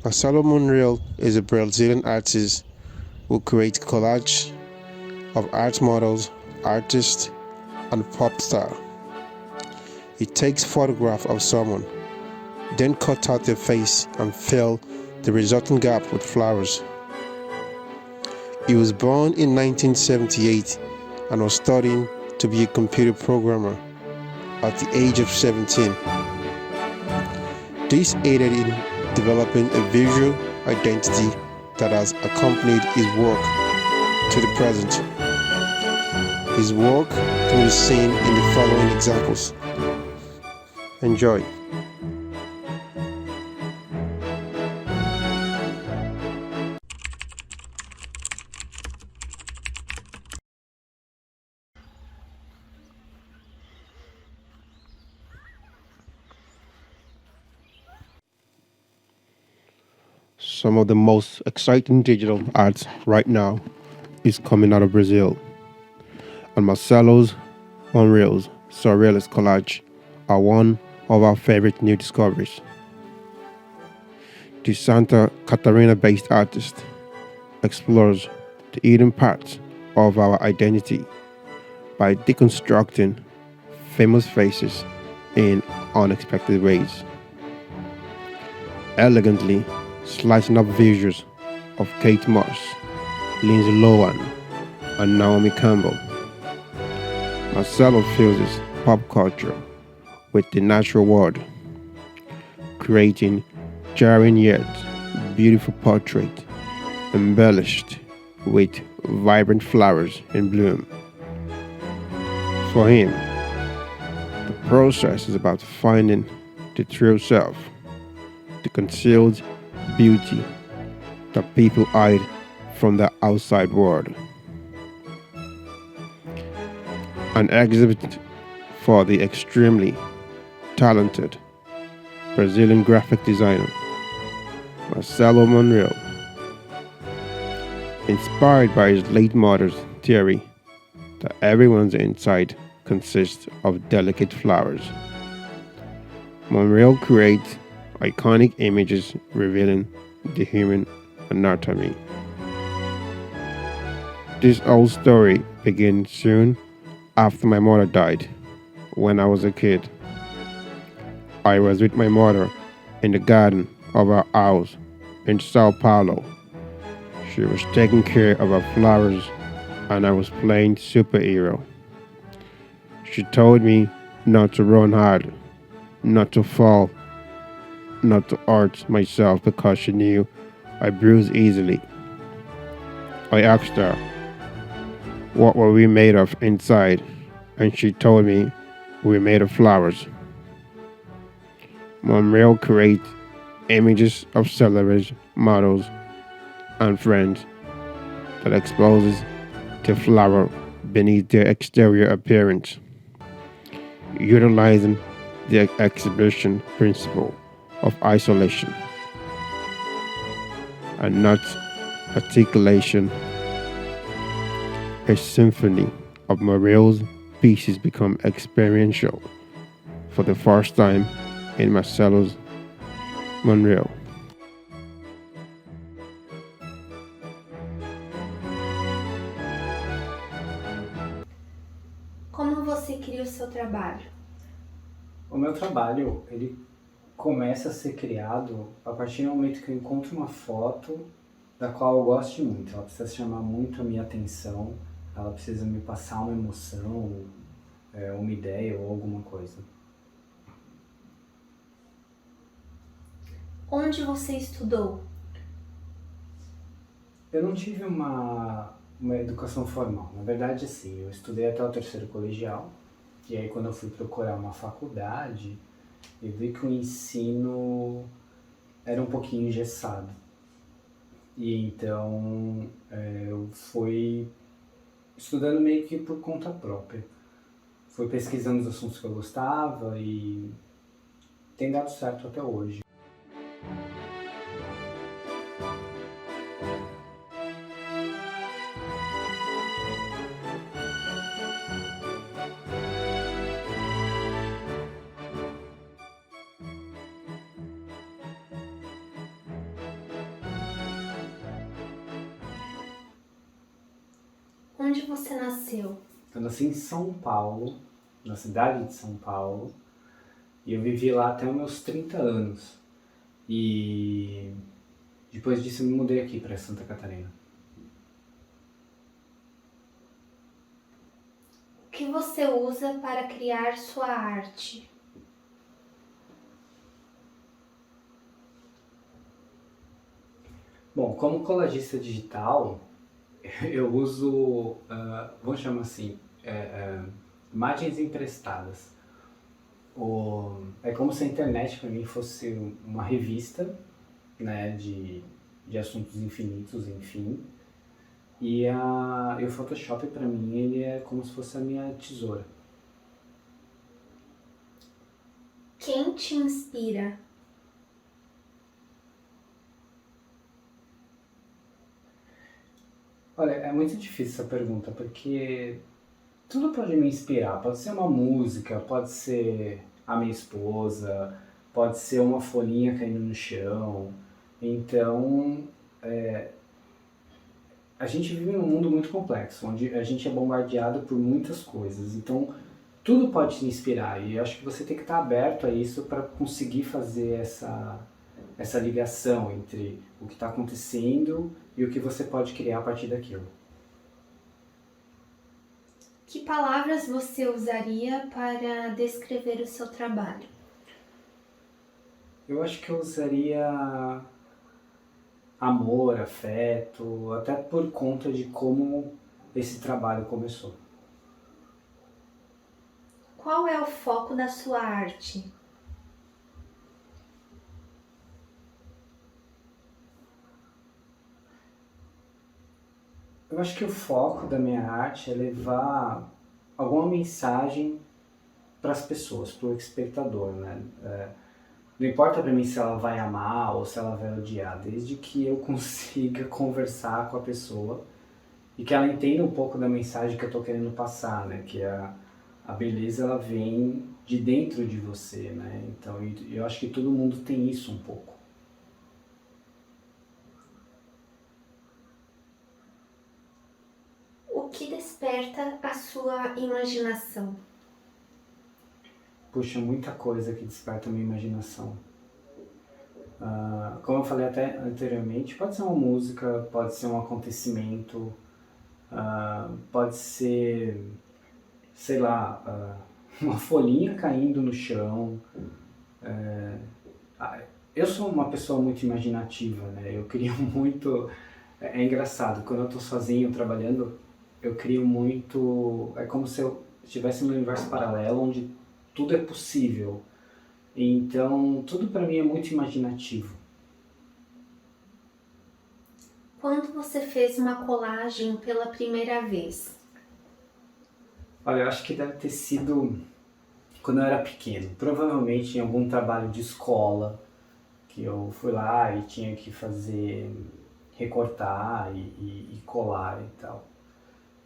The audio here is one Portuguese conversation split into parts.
Marcelo Monreal is a Brazilian artist who creates collage of art models, artists, and pop star. He takes photograph of someone, then cut out their face and fill the resulting gap with flowers. He was born in 1978 and was studying to be a computer programmer at the age of 17. This aided in developing a visual identity that has accompanied his work to the present. His work can be seen in the following examples. Enjoy. Some of the most exciting digital art right now is coming out of Brazil, and Marcelo's Monreal's surrealist collage are one of our favorite new discoveries. The Santa Catarina-based artist explores the hidden parts of our identity by deconstructing famous faces in unexpected ways, elegantly slicing up visuals of Kate Moss, Lindsay Lohan, and Naomi Campbell. Marcelo fuses pop culture with the natural world, creating jarring yet beautiful portrait embellished with vibrant flowers in bloom. For him, the process is about finding the true self, the concealed beauty that people hide from the outside world. An exhibit for the extremely talented Brazilian graphic designer Marcelo Monreal, inspired by his late mother's theory that everyone's inside consists of delicate flowers. Monreal creates iconic images revealing the human anatomy. This whole story begins soon after my mother died. When I was a kid, I was with my mother in the garden of our house in Sao Paulo. She was taking care of our flowers and I was playing superhero. She told me not to run hard, not to fall, not to hurt myself because she knew I bruise easily. I asked her, what were we made of inside? And she told me we were made of flowers. Monreal creates images of celebrities, models, and friends that exposes the flower beneath their exterior appearance, utilizing the exhibition principle of isolation and not articulation. A symphony of Monreal's pieces become experiential for the first time in Marcelo's Monreal. Como você cria o seu trabalho? O meu trabalho, ele começa a ser criado a partir do momento que eu encontro uma foto da qual eu gosto muito. Ela precisa chamar muito a minha atenção, ela precisa me passar uma emoção, uma ideia ou alguma coisa. Onde você estudou? Eu não tive uma educação formal. Na verdade, sim, eu estudei até o terceiro colegial. E aí, quando eu fui procurar uma faculdade, eu vi que o ensino era um pouquinho engessado. E então, eu fui estudando meio que por conta própria. Fui pesquisando os assuntos que eu gostava e tem dado certo até hoje. Onde você nasceu? Eu nasci em São Paulo, na cidade de São Paulo, e eu vivi lá até os meus 30 anos. E depois disso eu me mudei aqui para Santa Catarina. O que você usa para criar sua arte? Bom, como colagista digital, eu uso, vamos chamar assim, imagens emprestadas. É como se a internet para mim fosse uma revista, né, de assuntos infinitos, enfim. E o Photoshop para mim ele é como se fosse a minha tesoura. Quem te inspira? Olha, é muito difícil essa pergunta, porque tudo pode me inspirar. Pode ser uma música, pode ser a minha esposa, pode ser uma folhinha caindo no chão. Então, a gente vive num mundo muito complexo, onde a gente é bombardeado por muitas coisas. Então, tudo pode te inspirar e eu acho que você tem que estar aberto a isso para conseguir fazer essa ligação entre o que está acontecendo e o que você pode criar a partir daquilo. Que palavras você usaria para descrever o seu trabalho? Eu acho que eu usaria amor, afeto, até por conta de como esse trabalho começou. Qual é o foco da sua arte? Eu acho que o foco da minha arte é levar alguma mensagem para as pessoas, para o espectador, né? Não importa para mim se ela vai amar ou se ela vai odiar, desde que eu consiga conversar com a pessoa e que ela entenda um pouco da mensagem que eu estou querendo passar, né? Que a beleza ela vem de dentro de você, né? Então eu acho que todo mundo tem isso um pouco. O que desperta a sua imaginação? Puxa, muita coisa que desperta a minha imaginação. Como eu falei até anteriormente, pode ser uma música, pode ser um acontecimento, pode ser, sei lá, uma folhinha caindo no chão. Eu sou uma pessoa muito imaginativa, né? Eu crio muito. É engraçado, quando eu estou sozinho trabalhando, eu crio muito. É como se eu estivesse num universo paralelo onde tudo é possível. Então, tudo para mim é muito imaginativo. Quando você fez uma colagem pela primeira vez? Olha, eu acho que deve ter sido quando eu era pequeno. Provavelmente em algum trabalho de escola, que eu fui lá e tinha que fazer, recortar e colar e tal.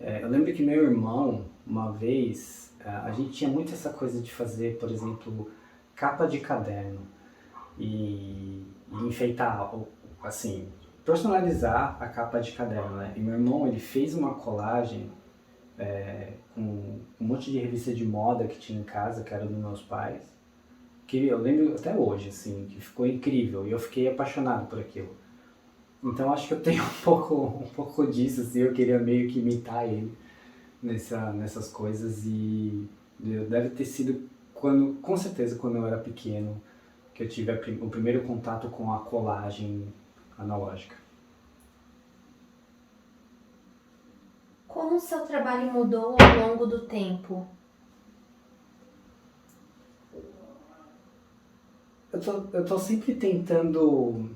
Eu lembro que meu irmão, uma vez, a gente tinha muito essa coisa de fazer, por exemplo, capa de caderno e enfeitar, assim, personalizar a capa de caderno, né? E meu irmão, ele fez uma colagem com um monte de revista de moda que tinha em casa, que era dos meus pais, que eu lembro até hoje, assim, que ficou incrível e eu fiquei apaixonado por aquilo. Então acho que eu tenho um pouco disso, assim, eu queria meio que imitar ele nessas coisas e deve ter sido com certeza quando eu era pequeno que eu tive o primeiro contato com a colagem analógica. Como o seu trabalho mudou ao longo do tempo? Eu tô sempre tentando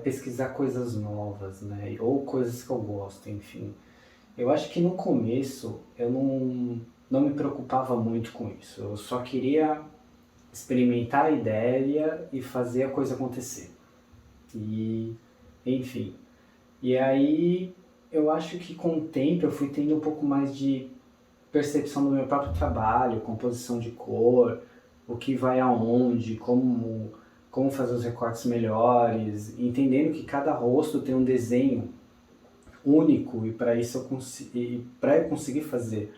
pesquisar coisas novas, né? Ou coisas que eu gosto, enfim. Eu acho que no começo eu não me preocupava muito com isso. Eu só queria experimentar a ideia e fazer a coisa acontecer. E, enfim. E aí eu acho que com o tempo eu fui tendo um pouco mais de percepção do meu próprio trabalho, composição de cor, o que vai aonde, como fazer os recortes melhores, entendendo que cada rosto tem um desenho único e para isso eu conseguir fazer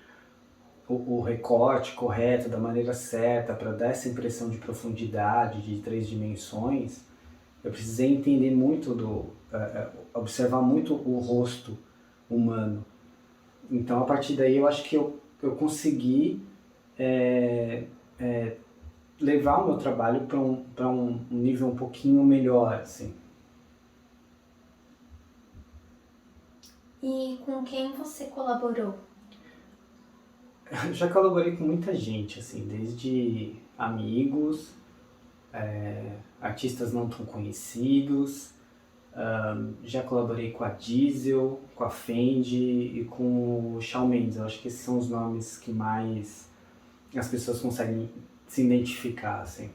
o recorte correto, da maneira certa, para dar essa impressão de profundidade, de 3 dimensões, eu precisei entender muito observar muito o rosto humano. Então, a partir daí, eu acho que eu consegui levar o meu trabalho para um nível um pouquinho melhor, assim. E com quem você colaborou? Eu já colaborei com muita gente, assim, desde amigos, artistas não tão conhecidos, já colaborei com a Diesel, com a Fendi e com o Shawn Mendes. Eu acho que esses são os nomes que mais as pessoas conseguem se identificar, assim.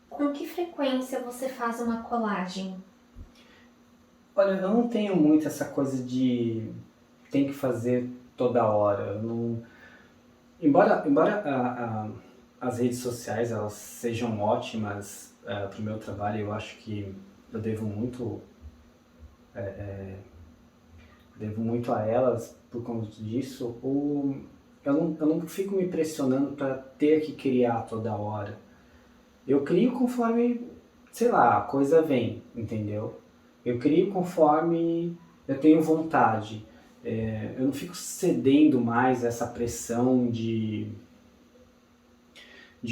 Com que frequência você faz uma colagem? Olha, eu não tenho muito essa coisa de tem que fazer toda hora. Eu não... Embora as redes sociais elas sejam ótimas para o meu trabalho, eu acho que eu devo muito a elas por conta disso. Eu não fico me pressionando para ter que criar toda hora. Eu crio conforme, sei lá, a coisa vem, entendeu? Eu crio conforme eu tenho vontade. Eu não fico cedendo mais essa pressão de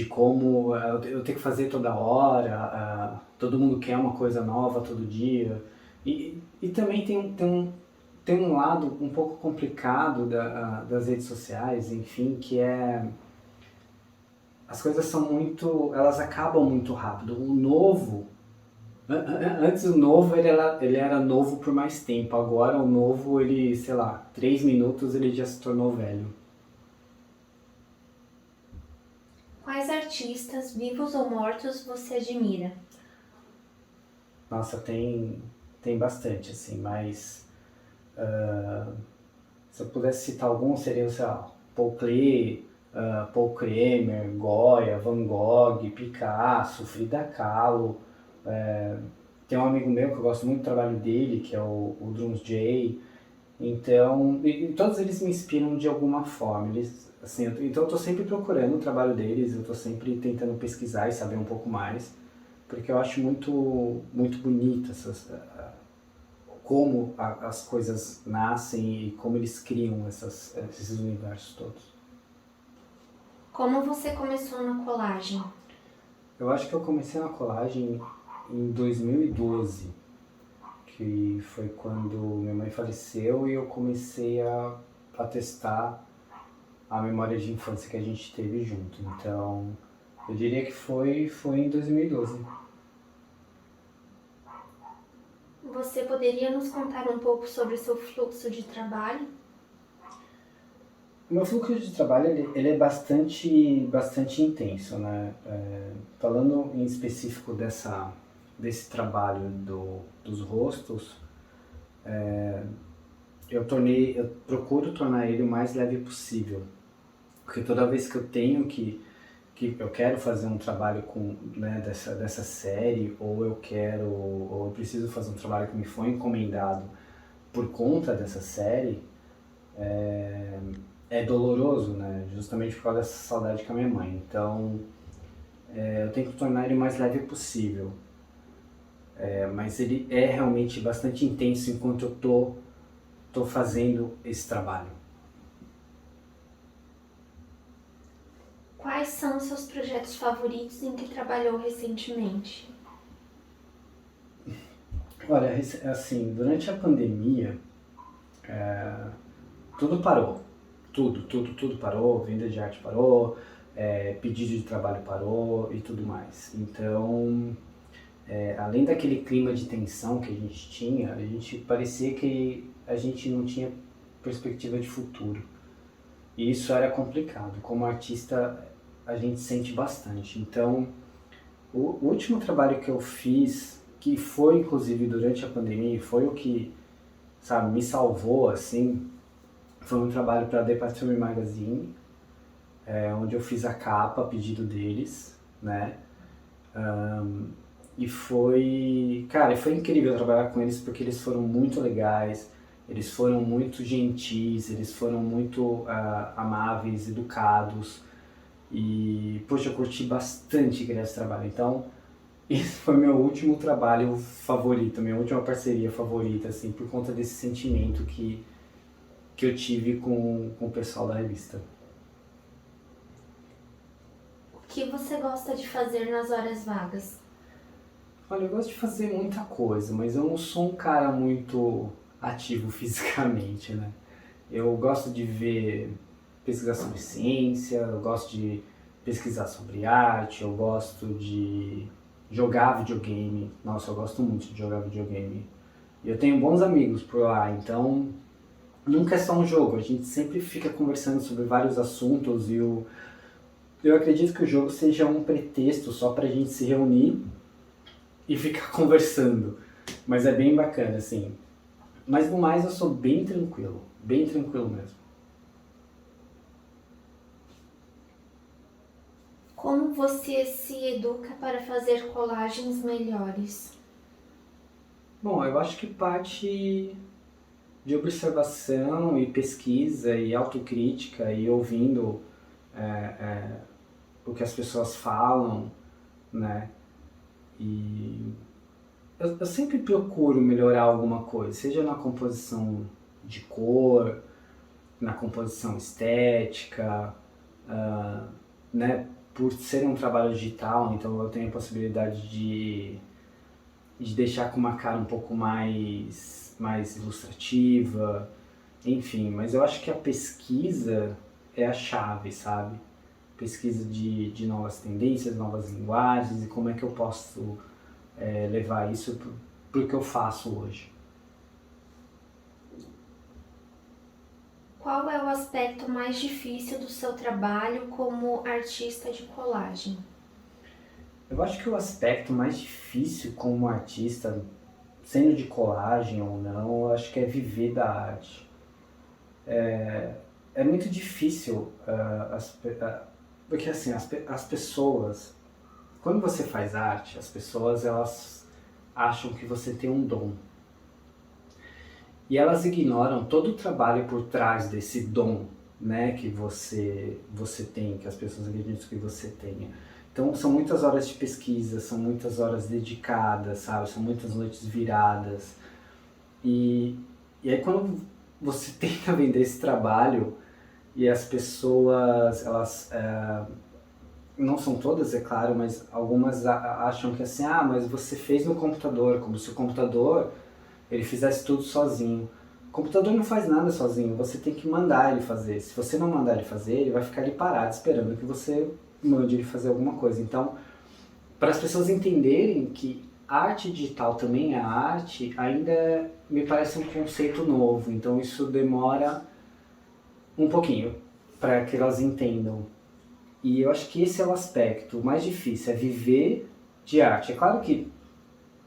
como eu tenho que fazer toda hora, todo mundo quer uma coisa nova todo dia. E também tem um lado um pouco complicado das redes sociais, enfim, que é... As coisas são muito... Elas acabam muito rápido. O novo... Antes o novo ele era novo por mais tempo, agora o novo ele, sei lá, 3 minutos ele já se tornou velho. Quais artistas, vivos ou mortos, você admira? Nossa, tem bastante, assim, mas se eu pudesse citar alguns seriam, sei lá, Paul Klee, Paul Kremer, Goya, Van Gogh, Picasso, Frida Kahlo. Tem um amigo meu que eu gosto muito do trabalho dele, que é o Drums J. Então, e todos eles me inspiram de alguma forma. Assim, então eu estou sempre procurando o trabalho deles, eu estou sempre tentando pesquisar e saber um pouco mais, porque eu acho muito, muito bonito como as coisas nascem e como eles criam esses universos todos. Como você começou na colagem? Eu acho que eu comecei na colagem em 2012, que foi quando minha mãe faleceu e eu comecei a testar a memória de infância que a gente teve junto. Então, eu diria que foi em 2012. Você poderia nos contar um pouco sobre o seu fluxo de trabalho? O meu fluxo de trabalho ele é bastante intenso, né? Falando em específico desse trabalho dos rostos, eu procuro tornar ele o mais leve possível, porque toda vez que eu tenho que eu quero fazer um trabalho né, dessa série, ou eu preciso fazer um trabalho que me foi encomendado por conta dessa série, é doloroso, né? Justamente por causa dessa saudade com a minha mãe. Então, eu tenho que tornar ele o mais leve possível. Mas ele é realmente bastante intenso enquanto eu tô fazendo esse trabalho. Quais são os seus projetos favoritos em que trabalhou recentemente? Olha, assim, durante a pandemia, tudo parou. Tudo parou, venda de arte parou, pedido de trabalho parou e tudo mais. Então, além daquele clima de tensão que a gente tinha, a gente parecia que a gente não tinha perspectiva de futuro. E isso era complicado. Como artista, a gente sente bastante. Então, o último trabalho que eu fiz, que foi inclusive durante a pandemia, e foi o que, sabe, me salvou, assim, foi um trabalho para a Departure Magazine, onde eu fiz a capa a pedido deles, né? E foi incrível trabalhar com eles porque eles foram muito legais, eles foram muito gentis, eles foram muito amáveis, educados. E, poxa, eu curti bastante criar esse trabalho. Então, esse foi meu último trabalho favorito, minha última parceria favorita, assim, por conta desse sentimento que eu tive com o pessoal da revista. O que você gosta de fazer nas horas vagas? Olha, eu gosto de fazer muita coisa, mas eu não sou um cara muito ativo fisicamente, né? Eu gosto de pesquisar sobre ciência, eu gosto de pesquisar sobre arte, eu gosto de jogar videogame. Nossa, eu gosto muito de jogar videogame. E eu tenho bons amigos por lá, então nunca é só um jogo, a gente sempre fica conversando sobre vários assuntos e eu acredito que o jogo seja um pretexto só pra gente se reunir e ficar conversando. Mas é bem bacana, assim. Mas no mais eu sou bem tranquilo mesmo. Como você se educa para fazer colagens melhores? Bom, eu acho que parte de observação e pesquisa e autocrítica e ouvindo o que as pessoas falam, né? E eu sempre procuro melhorar alguma coisa, seja na composição de cor, na composição estética, né? Por ser um trabalho digital, então eu tenho a possibilidade de deixar com uma cara um pouco mais ilustrativa, enfim, mas eu acho que a pesquisa é a chave, sabe? Pesquisa de novas tendências, novas linguagens e como é que eu posso levar isso para o que eu faço hoje. Qual é o aspecto mais difícil do seu trabalho como artista de colagem? Eu acho que o aspecto mais difícil como artista, sendo de colagem ou não, eu acho que é viver da arte. É muito difícil, porque assim, as pessoas, quando você faz arte, as pessoas elas acham que você tem um dom. E elas ignoram todo o trabalho por trás desse dom, né, que você tem, que as pessoas acreditam que você tenha. Então são muitas horas de pesquisa, são muitas horas dedicadas, sabe? São muitas noites viradas. E aí quando você tenta vender esse trabalho e as pessoas, elas não são todas, é claro, mas algumas acham que assim, mas você fez no computador, como se o computador ele fizesse tudo sozinho. O computador não faz nada sozinho, você tem que mandar ele fazer. Se você não mandar ele fazer, ele vai ficar ali parado esperando que você mande ele fazer alguma coisa. Então, para as pessoas entenderem que arte digital também é arte, ainda me parece um conceito novo. Então, isso demora um pouquinho para que elas entendam. E eu acho que esse é o aspecto mais difícil, é viver de arte. É claro que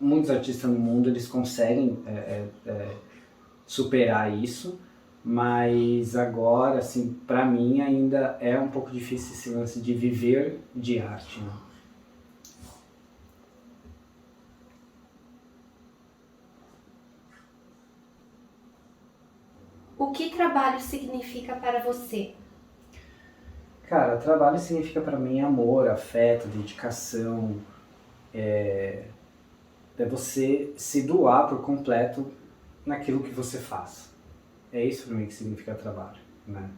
muitos artistas no mundo eles conseguem superar isso, mas agora, assim, para mim ainda é um pouco difícil esse lance de viver de arte, né? O que trabalho significa para você? Cara, trabalho significa para mim amor, afeto, dedicação, é você se doar por completo naquilo que você faz. É isso para mim que significa trabalho, né?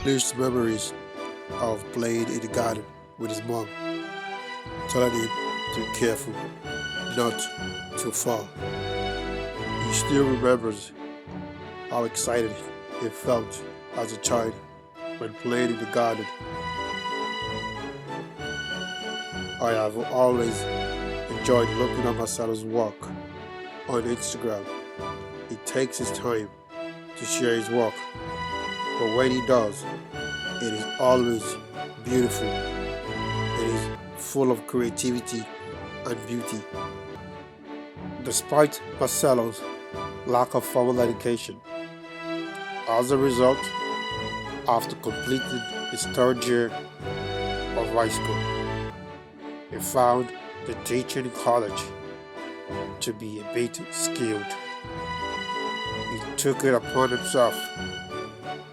There's memories of playing in the garden with his mom, telling him to be careful not to fall. He still remembers how excited he felt as a child when playing in the garden. I have always enjoyed looking at Marcelo's work on Instagram. He takes his time to share his work, but when he does, it is always beautiful. It is full of creativity and beauty. despite Marcelo's lack of formal education. As a result, after completing his third year of high school, he found the teaching college to be a bit skewed. He took it upon himself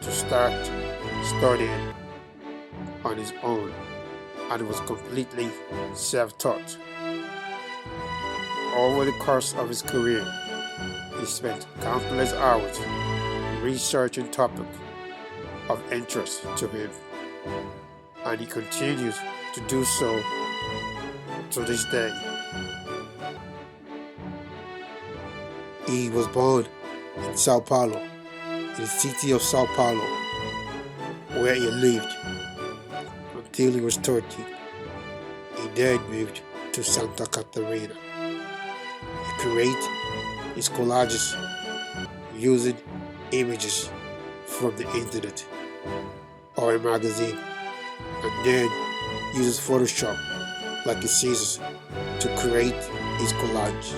to start studying on his own and was completely self-taught. Over the course of his career, he spent countless hours researching topics of interest to him, and he continues to do so to this day. He was born in Sao Paulo, in the city of Sao Paulo, where he lived until he was 30. He then moved to Santa Catarina. He created his collages using images from the internet or a magazine, and then uses Photoshop like he sees to create his collage.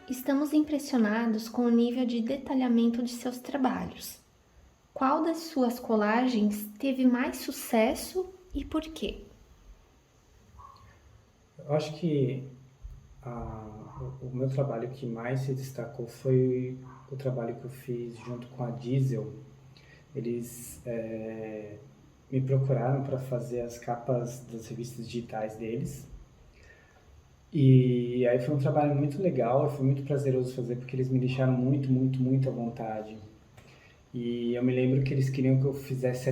Estamos impressionados com o nível de detalhamento de seus trabalhos. Qual das suas colagens teve mais sucesso e por quê? Eu acho que o meu trabalho que mais se destacou foi o trabalho que eu fiz junto com a Diesel. Eles me procuraram para fazer as capas das revistas digitais deles. E aí foi um trabalho muito legal, foi muito prazeroso fazer, porque eles me deixaram muito à vontade. E eu me lembro que eles queriam que eu fizesse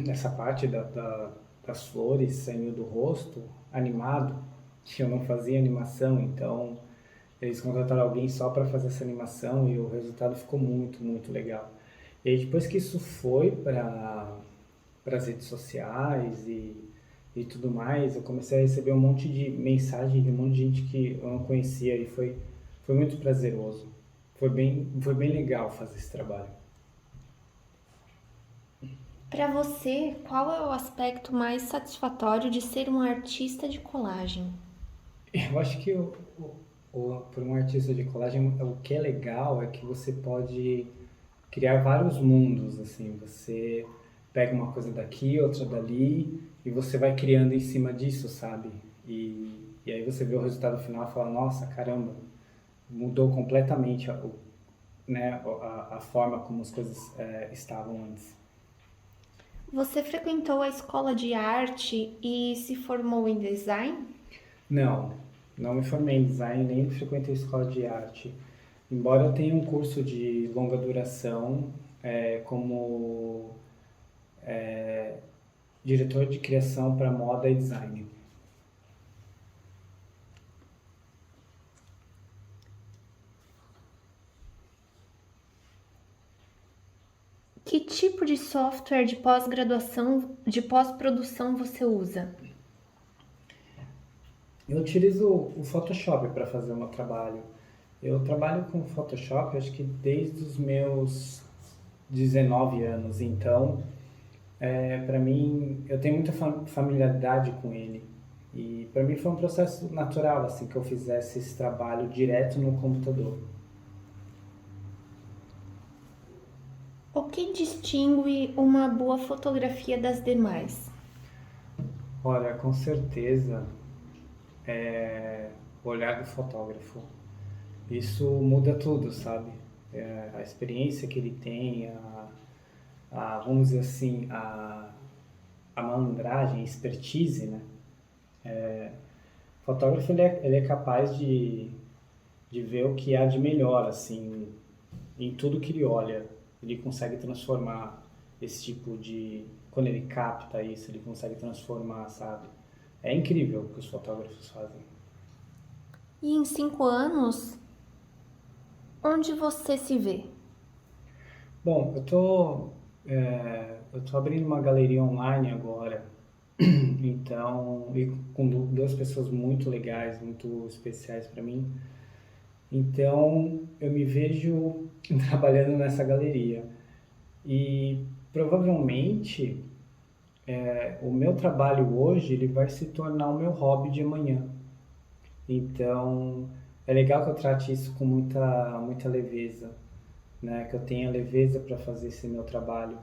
essa parte das flores saindo do rosto, animado, que eu não fazia animação, então eles contrataram alguém só para fazer essa animação e o resultado ficou muito legal. E aí depois que isso foi para as redes sociais e tudo mais, eu comecei a receber um monte de mensagem de um monte de gente que eu não conhecia e foi muito prazeroso. Foi bem legal fazer esse trabalho. Para você, qual é o aspecto mais satisfatório de ser um artista de colagem? Eu acho que por um artista de colagem, o que é legal é que você pode criar vários mundos, assim, você pega uma coisa daqui, outra dali, e você vai criando em cima disso, sabe? E aí você vê o resultado final e fala, nossa, caramba, mudou completamente a forma como as coisas estavam antes. Você frequentou a escola de arte e se formou em design? Não me formei em design, nem frequentei a escola de arte. Embora eu tenha um curso de longa duração como diretor de criação para moda e design. Que tipo de software de pós-produção você usa? Eu utilizo o Photoshop para fazer o meu trabalho. Eu trabalho com Photoshop acho que desde os meus 19 anos, então para mim eu tenho muita familiaridade com ele e para mim foi um processo natural assim que eu fizesse esse trabalho direto no computador. O que distingue uma boa fotografia das demais? Olha, com certeza o olhar do fotógrafo. Isso muda tudo, sabe? A experiência que ele tem, vamos dizer assim, a malandragem, a expertise, né? O fotógrafo ele é capaz de ver o que há de melhor, assim, em tudo que ele olha. Ele consegue transformar esse tipo de... Quando ele capta isso, ele consegue transformar, sabe? É incrível o que os fotógrafos fazem. E em 5 anos, onde você se vê? Bom, eu tô abrindo uma galeria online agora, então, e com duas pessoas muito legais, muito especiais para mim. Então, eu me vejo trabalhando nessa galeria. E provavelmente o meu trabalho hoje ele vai se tornar o meu hobby de amanhã. Então, é legal que eu trate isso com muita leveza, né? Que eu tenha leveza para fazer esse meu trabalho,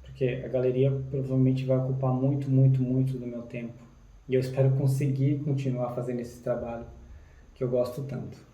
porque a galeria provavelmente vai ocupar muito, muito, muito do meu tempo. E eu espero conseguir continuar fazendo esse trabalho que eu gosto tanto.